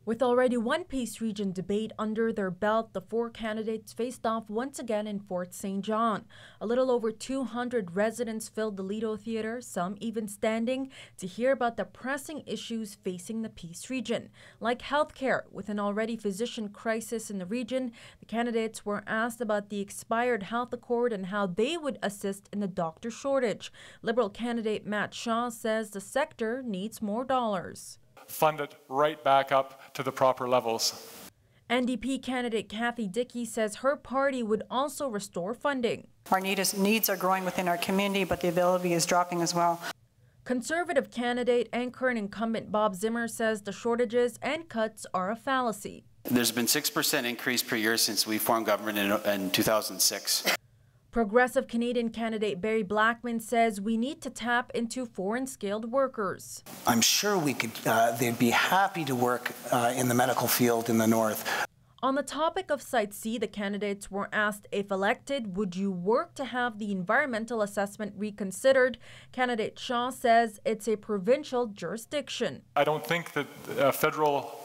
With already one Peace Region debate under their belt, the four candidates faced off once again in Fort St. John. A little over 200 residents filled the Lido Theater, some even standing, to hear about the pressing issues facing the Peace Region. Like healthcare, with an already physician crisis in the region, the candidates were asked about the expired health accord and how they would assist in the doctor shortage. Liberal candidate Matt Shaw says the sector needs more dollars. Fund it right back up to the proper levels. NDP candidate Kathy Dickey says her party would also restore funding. Our needs are growing within our community, but the availability is dropping as well. Conservative candidate and current incumbent Bob Zimmer says the shortages and cuts are a fallacy. There's been 6% increase per year since we formed government in 2006. Progressive Canadian candidate Barry Blackman says we need to tap into foreign skilled workers. I'm sure they'd be happy to work in the medical field in the north. On the topic of Site C, the candidates were asked if elected, would you work to have the environmental assessment reconsidered? Candidate Shaw says it's a provincial jurisdiction. I don't think that a federal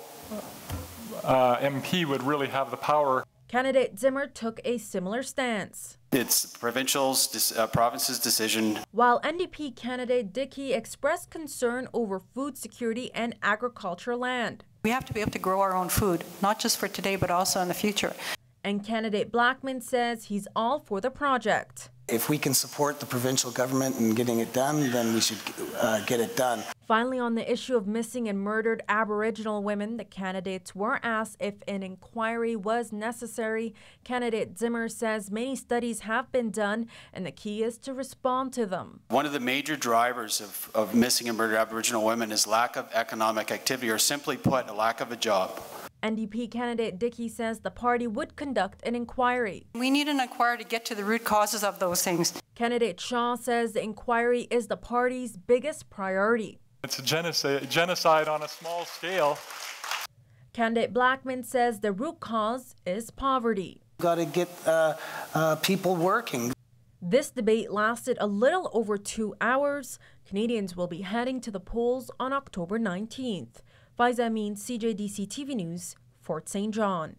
MP would really have the power. Candidate Zimmer took a similar stance. It's province's decision. While NDP candidate Dickey expressed concern over food security and agricultural land. We have to be able to grow our own food, not just for today, but also in the future. And candidate Blackman says he's all for the project. If we can support the provincial government in getting it done, then we should get it done. Finally, on the issue of missing and murdered Aboriginal women, the candidates were asked if an inquiry was necessary. Candidate Zimmer says many studies have been done, and the key is to respond to them. One of the major drivers of missing and murdered Aboriginal women is lack of economic activity, or simply put, a lack of a job. NDP candidate Dickey says the party would conduct an inquiry. We need an inquiry to get to the root causes of those things. Candidate Shaw says the inquiry is the party's biggest priority. It's a genocide on a small scale. Candidate Blackman says the root cause is poverty. Got to get people working. This debate lasted a little over 2 hours. Canadians will be heading to the polls on October 19th. Faiza Amin, CJDC-TV News, Fort St. John.